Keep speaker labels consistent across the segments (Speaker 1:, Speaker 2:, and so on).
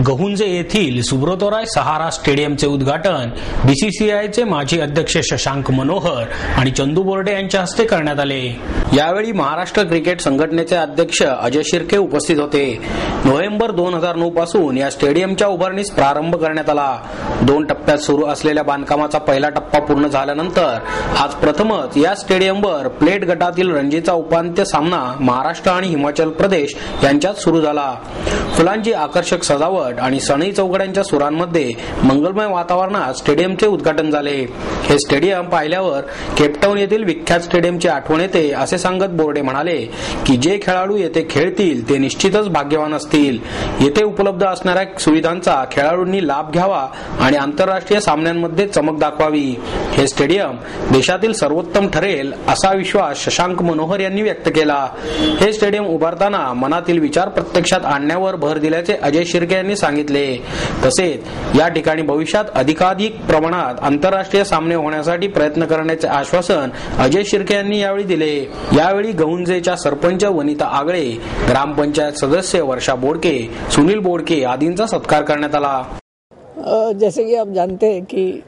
Speaker 1: गहुंजे येथील सुब्रतोराय सहारा स्टेडियमचे उद्घाटन बीसीसीआयचे माजी अध्यक्ष शशांक मनोहर आणि चंदू बोर्डे यांच्या हस्ते करण्यात आले। यावेळी महाराष्ट्र क्रिकेट संघटनेचे अध्यक्ष अजय शिर्के उपस्थित होते। नोव्हेंबर 2009 पासून या स्टेडियमच्या उभारणीस प्रारंभ करण्यात आला। 2 टप्प्यात सुरू असलेल्या बांधकामाचा पहिला टप्पा पूर्ण झाल्यानंतर आज प्रथमच या स्टेडियमवर प्लेट गटातील रणजीचा उपांत्य सामना महाराष्ट्र आणि हिमाचल प्रदेश यांच्यात सुरू झाला। फुलांची आकर्षक सजावट आणि सनई चौघड्यांच्या सुरांमध्ये मंगलमय वातावरणात स्टेडियमचे उद्घाटन झाले। हे स्टेडियम पाहिल्यावर केपटाऊन येथील विख्यात स्टेडियमची आठवण येते असे सांगत बोर्डे म्हणाले की जे खेळाडू येथे खेळतील ते निश्चितच भाग्यवान असतील। येथे उपलब्ध असणाऱ्या सुविधांचा खेळाडूंनी लाभ घ्यावा आणि आंतरराष्ट्रीय सामन्यांमध्ये चमक दाखवावी। हे स्टेडियम देशातील सर्वोत्तम ठरेल असा विश्वास शशांक मनोहर यांनी व्यक्त केला। हे स्टेडियम उभारताना मनातील विचार प्रत्यक्षात आणण्यावर भर दिल्याचे अजय शिर्के यांनी सांगितले। तसेच या ठिकाणी भविष्यात अधिकाधिक प्रमाणात आंतरराष्ट्रीय सामने होण्यासाठी प्रयत्न करण्याचे आश्वासन अजय शिर्के यांनी यावेळी दिले। यावेळी गहुंजेच्या सरपंच वनिता आगळे, ग्रामपंचायत सदस्य वर्षा बोडके, सुनील बोडके आदींचा सत्कार करण्यात आला।
Speaker 2: जैसे कि आप जानते हैं कि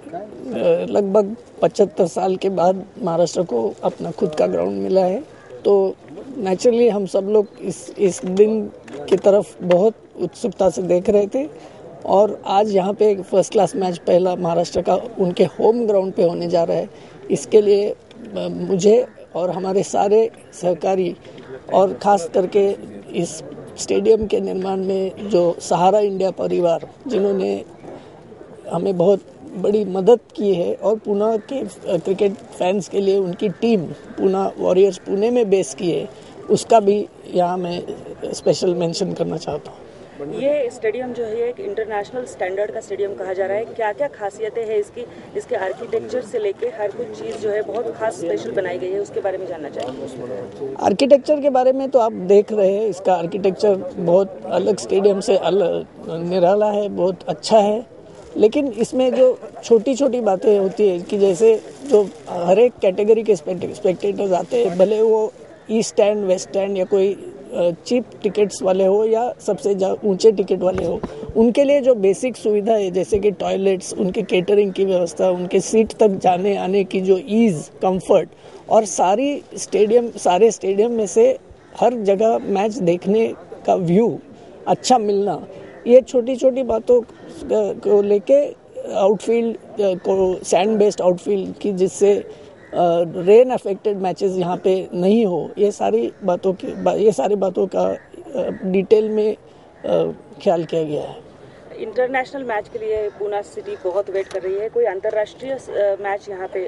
Speaker 2: लगभग 75 साल के बाद महाराष्ट्र को अपना खुद का ग्राउंड मिला है, तो नेचुरली हम सब लोग इस दिन की तरफ बहुत उत्सुकता से देख रहे थे। और आज यहाँ पे एक फर्स्ट क्लास मैच पहला महाराष्ट्र का उनके होम ग्राउंड पे होने जा रहा है। इसके लिए मुझे और हमारे सारे सहकारी और ख़ास करके इस स्टेडियम के निर्माण में जो सहारा इंडिया परिवार जिन्होंने हमें बहुत बड़ी मदद की है, और पुणे के क्रिकेट फैंस के लिए उनकी टीम पुणे वॉरियर्स पुणे में बेस की है, उसका भी यहाँ मैं स्पेशल मेंशन करना चाहता हूँ।
Speaker 3: ये स्टेडियम जो है एक इंटरनेशनल स्टैंडर्ड का स्टेडियम कहा जा रहा है। क्या क्या खासियतें हैं इसकी? इसके आर्किटेक्चर से लेके हर कुछ चीज़ जो है बहुत खास स्पेशल बनाई गई है, उसके बारे में जानना चाहेंगे।
Speaker 2: आर्किटेक्चर के बारे में तो आप देख रहे हैं, इसका आर्किटेक्चर बहुत अलग स्टेडियम से निराला है, बहुत अच्छा है। लेकिन इसमें जो छोटी छोटी बातें होती है कि जैसे जो हर एक कैटेगरी के स्पेक्टेटर्स आते हैं, भले वो ईस्ट एंड वेस्ट एंड या कोई चीप टिकट्स वाले हो या सबसे ऊंचे टिकट वाले हो, उनके लिए जो बेसिक सुविधा है जैसे कि टॉयलेट्स, उनके केटरिंग की व्यवस्था, उनके सीट तक जाने आने की जो ईज़, कंफर्ट, और सारे स्टेडियम में से हर जगह मैच देखने का व्यू अच्छा मिलना, ये छोटी छोटी बातों को लेके आउटफील्ड को सैंड बेस्ड आउटफील्ड की, जिससे रेन अफेक्टेड मैचेस यहाँ पे नहीं हो, ये सारी बातों का डिटेल में ख्याल किया गया है।
Speaker 3: इंटरनेशनल मैच के लिए पुणे सिटी बहुत वेट कर रही है, कोई अंतर्राष्ट्रीय मैच यहाँ पे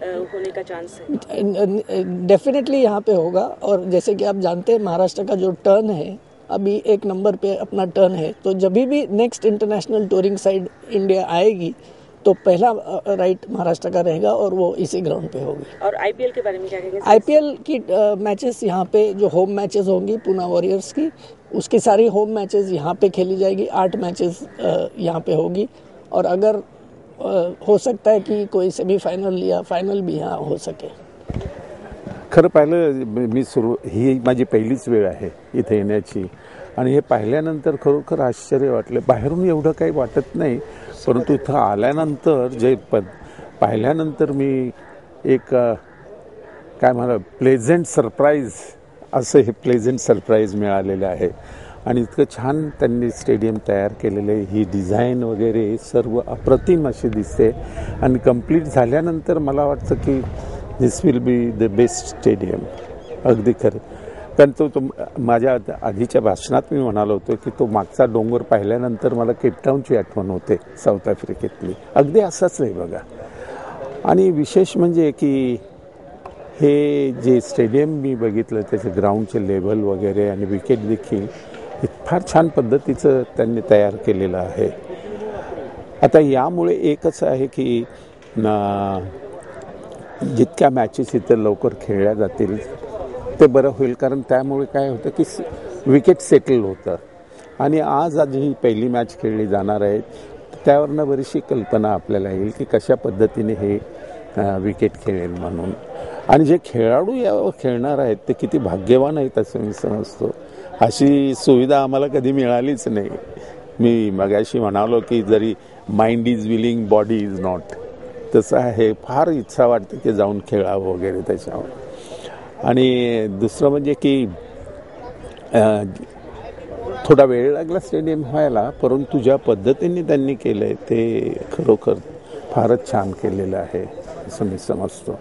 Speaker 3: होने का चांस है?
Speaker 2: डेफिनेटली यहाँ पे होगा। और जैसे कि आप जानते हैं महाराष्ट्र का जो टर्न है अभी 1 नंबर पे अपना टर्न है, तो जब भी next international touring side India आएगी तो पहला राइट महाराष्ट्र का रहेगा और वो इसी ग्राउंड पे होगी।
Speaker 3: और आईपीएल के बारे में क्या कहेंगे?
Speaker 2: आईपीएल की मैचेस यहाँ पे जो होम मैचेस होंगी पुणे वॉरियर्स की, उसकी सारी होम मैचेस यहाँ पे खेली जाएगी। 8 मैचेस यहाँ पे होगी, और अगर हो सकता है कि कोई सेमीफायनल या फायनल भी यहाँ हो सके।
Speaker 4: खरं पाहिलं ही माझी पहिलीच वेळ आहे इथे येण्याची, आणि हे पाहिल्यानंतर खरोखर आश्चर्य वाटले। बाहेरून एवढं काही वाटत नाही, परंतु इथं आल्यानंतर पाहिल्यानंतर मी एक काय म्हणा प्लेझेंट सरप्राईज, असं हे प्लेझेंट सरप्राईज मिळालेलं आहे। आणि इतकं छान त्यांनी स्टेडियम तयार केलेलं आहे, ही डिझाईन वगैरे सर्व अप्रतिम अशी दिसते। आणि कंप्लीट झाल्यानंतर मला वाटतं की this will be the best stadium. अगदी खरं, कारण तो माझ्या आधीच्या भाषणात मी म्हणालो होतो की तो मागचा डोंगर पाहिल्यानंतर मला केपटाऊनची आठवण होते, साऊथ आफ्रिकेतली। अगदी असंच आहे बघा। आणि विशेष म्हणजे की हे जे स्टेडियम मी बघितलं त्याचे ग्राउंडचे लेवल वगैरे आणि विकेट देखील फार छान पद्धतीचं त्यांनी तयार केलेलं आहे। आता यामुळे एकच आहे की जितक्या मॅचेस इथं लवकर खेळल्या जातील ते बरं होईल, कारण त्यामुळे काय होतं की विकेट सेटल होतं। आणि आज ही पहिली मॅच खेळली जाणार आहे, त्यावरनं बरीचशी कल्पना आपल्याला येईल की कशा पद्धतीने हे विकेट खेळेल म्हणून। आणि जे खेळाडू यावर खेळणार आहेत ते किती भाग्यवान आहेत असं मी समजतो। अशी सुविधा आम्हाला कधी मिळालीच नाही। मी मगाशी म्हणालो की जरी mind is willing body is not, तसं आहे. फार इच्छा वाटते की जाऊन खेळावं वगैरे त्याच्यावर. आणि दुसरं म्हणजे की थोडा वेळ लागला स्टेडियम व्हायला, परंतु ज्या पद्धतीने त्यांनी केलंय ते खरोखर फारच छान केलेलं आहे असं मी समजतो.